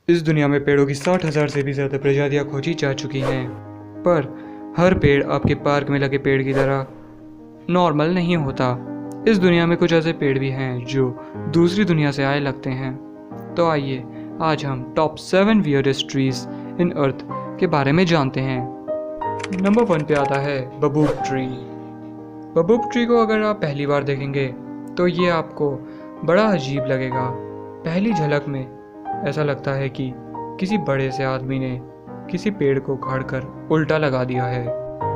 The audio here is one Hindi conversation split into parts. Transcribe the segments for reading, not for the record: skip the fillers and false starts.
इस दुनिया में पेड़ों की 60,000 से भी ज़्यादा प्रजातियाँ खोजी जा चुकी हैं, पर हर पेड़ आपके पार्क में लगे पेड़ की तरह नॉर्मल नहीं होता। इस दुनिया में कुछ ऐसे पेड़ भी हैं जो दूसरी दुनिया से आए लगते हैं। तो आइए आज हम टॉप 7 वियर्डेस्ट ट्रीज इन अर्थ के बारे में जानते हैं। नंबर 1 पे आता है बबूब ट्री। बबूब ट्री को अगर आप पहली बार देखेंगे तो ये आपको बड़ा अजीब लगेगा। पहली झलक में ऐसा लगता है कि किसी बड़े से आदमी ने किसी पेड़ को उखाड़कर उल्टा लगा दिया है।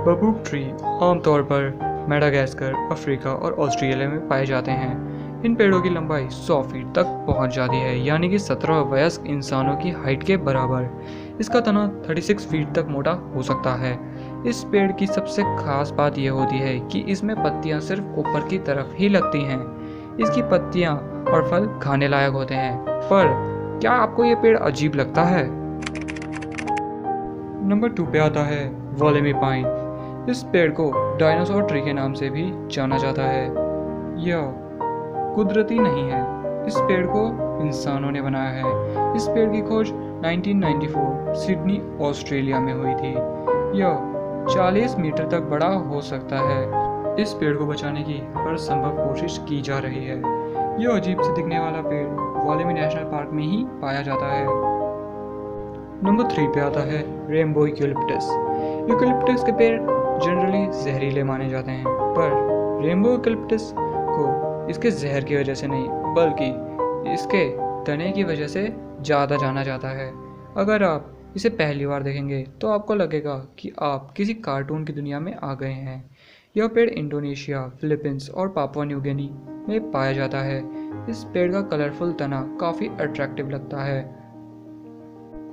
बबूब ट्री आमतौर पर मेडागास्कर, अफ्रीका और ऑस्ट्रेलिया में पाए जाते हैं। इन पेड़ों की लंबाई 100 फीट तक पहुंच जाती है, यानी कि 17 वयस्क इंसानों की हाइट के बराबर। इसका तना 36 फीट तक मोटा हो सकता है। इस पेड़ की सबसे खास बात यह होती है कि इसमें पत्तियां सिर्फ ऊपर की तरफ ही लगती हैं। इसकी पत्तियां और फल खाने लायक होते हैं। पर क्या आपको ये पेड़ अजीब लगता है? नंबर 2 पे आता है वॉलेमी पाइन। इस पेड़ को डायनासोर ट्री के नाम से भी जाना जाता है। यह कुदरती नहीं है, इस पेड़ को इंसानों ने बनाया है। इस पेड़ की खोज 1994 सिडनी, ऑस्ट्रेलिया में हुई थी। यह 40 मीटर तक बड़ा हो सकता है। इस पेड़ को बचाने की हर संभव कोशिश की जा रही है। यह अजीब से दिखने वाला पेड़ वॉलेमी नेशनल पार्क में ही पाया जाता है। नंबर 3 पे आता है रेनबो यूकलिप्टस। यूकलिप्टस के पेड़ जनरली जहरीले माने जाते हैं, पर रेनबो यूकलिप्टस को इसके जहर की वजह से नहीं बल्कि इसके तने की वजह से ज़्यादा जाना जाता है। अगर आप इसे पहली बार देखेंगे तो आपको लगेगा कि आप किसी कार्टून की दुनिया में आ गए हैं। यह पेड़ इंडोनेशिया, फिलीपींस और पापुआ न्यू गिनी में पाया जाता है। इस पेड़ का कलरफुल तना काफ़ी अट्रैक्टिव लगता है।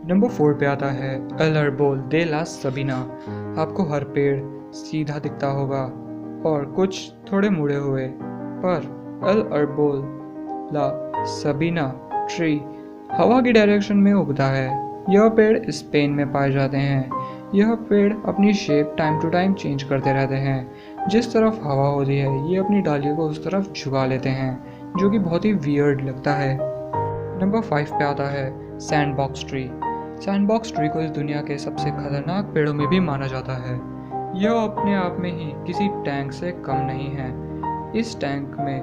नंबर 4 पे आता है एल अर्बोल दे ला सबीना। आपको हर पेड़ सीधा दिखता होगा और कुछ थोड़े मुड़े हुए, पर एल अर्बोल ला सबीना ट्री हवा की डायरेक्शन में उगता है। यह पेड़ स्पेन में पाए जाते हैं। यह पेड़ अपनी shape time to time change करते रहते हैं। जिस तरफ हवा होती है ये अपनी डालियों को उस तरफ झुका लेते हैं, जो कि बहुत ही वियर्ड लगता है। नंबर 5 पे आता है सैंडबॉक्स ट्री। सैंडबॉक्स ट्री को इस दुनिया के सबसे खतरनाक पेड़ों में भी माना जाता है। यह अपने आप में ही किसी टैंक से कम नहीं है। इस टैंक में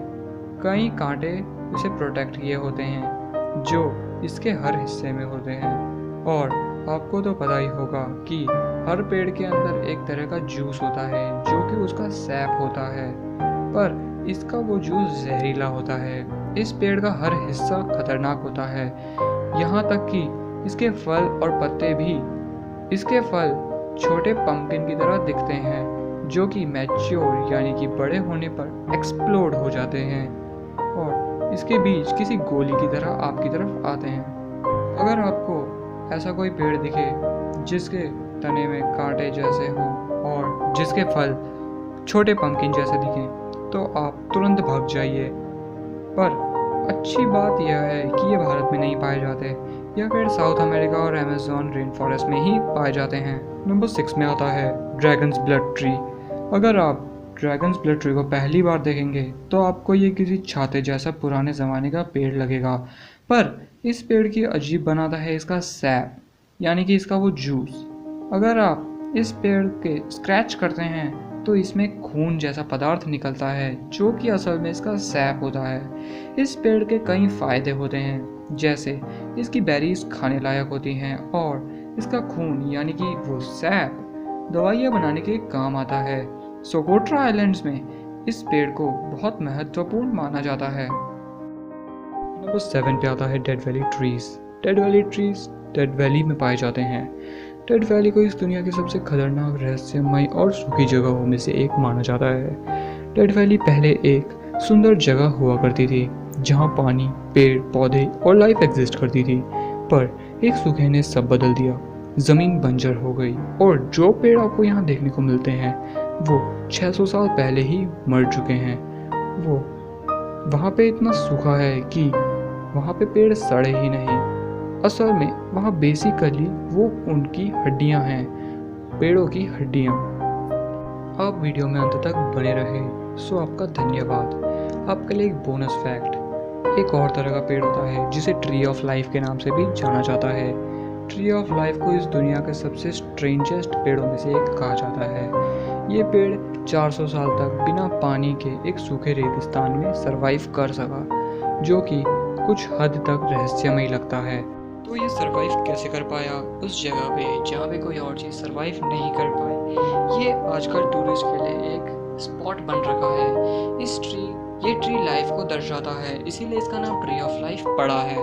कई कांटे इसे प्रोटेक्ट किए होते हैं जो इसके हर हिस्से में होते हैं। और आपको तो पता ही होगा कि हर पेड़ के अंदर एक तरह का जूस होता है जो कि उसका सैप होता है, पर इसका वो जूस जहरीला होता है। इस पेड़ का हर हिस्सा खतरनाक होता है, यहाँ तक कि इसके फल और पत्ते भी। इसके फल छोटे पंपकिन की तरह दिखते हैं जो कि मैच्योर यानी कि बड़े होने पर एक्सप्लोड हो जाते हैं और इसके बीज किसी गोली की तरह आपकी तरफ आते हैं। अगर आपको ऐसा कोई पेड़ दिखे जिसके तने में कांटे जैसे हों और जिसके फल छोटे पंपकिन जैसे दिखें तो आप तुरंत भाग जाइए। पर अच्छी बात यह है कि ये भारत में नहीं पाए जाते। यह पेड़ साउथ अमेरिका और अमेज़न रेन फॉरेस्ट में ही पाए जाते हैं। नंबर 6 में आता है ड्रैगन्स ब्लड ट्री। अगर आप ड्रैगन्स ब्लड ट्री को पहली बार देखेंगे तो आपको ये किसी छाते जैसा पुराने ज़माने का पेड़ लगेगा, पर इस पेड़ की अजीब बनाता है इसका सैप, यानी कि इसका वो जूस। अगर आप इस पेड़ के स्क्रैच करते हैं तो इसमें खून जैसा पदार्थ निकलता है जो कि असल में इसका सैप होता है। इस पेड़ के कई फ़ायदे होते हैं, जैसे इसकी बेरीज खाने लायक होती हैं और इसका खून यानी कि वो सैप दवाइयाँ बनाने के काम आता है। सोकोट्रा आइलैंड्स में इस पेड़ को बहुत महत्वपूर्ण माना जाता है। नंबर 7 पे आता है dead valley trees. Dead valley trees dead valley में पाए जाते हैं। डेड वैली को इस दुनिया की सबसे खतरनाक, रहस्यमय और सूखी जगहों में से एक माना जाता है। डेड वैली पहले एक सुंदर जगह हुआ करती थी जहां पानी, पेड़ पौधे और लाइफ एग्जिस्ट करती थी, पर एक सूखे ने सब बदल दिया। ज़मीन बंजर हो गई और जो पेड़ आपको यहाँ देखने को मिलते हैं वो 600 साल पहले ही मर चुके हैं। वो वहाँ पे इतना सूखा है कि वहाँ पे पेड़ सड़े ही नहीं। असल में वहाँ बेसिकली वो उनकी हड्डियाँ हैं, पेड़ों की हड्डियाँ। आप वीडियो में अंत तक बने रहे सो आपका धन्यवाद। आपके लिए एक बोनस फैक्ट, एक और तरह का पेड़ होता है जिसे ट्री ऑफ लाइफ के नाम से भी जाना जाता है। ट्री ऑफ लाइफ को इस दुनिया के सबसे स्ट्रेंजेस्ट पेड़ों में से एक कहा जाता है। ये पेड़ 400 साल तक बिना पानी के एक सूखे रेगिस्तान में सरवाइव कर सका, जो कि कुछ हद तक रहस्यमय लगता है। तो ये सरवाइव कैसे कर पाया उस जगह पे जहाँ पे कोई और चीज़ सरवाइव नहीं कर पाए? ये आजकल टूरिस्ट के लिए एक स्पॉट बन रखा है। ये ट्री लाइफ को दर्शाता है, इसीलिए इसका नाम ट्री ऑफ लाइफ पड़ा है।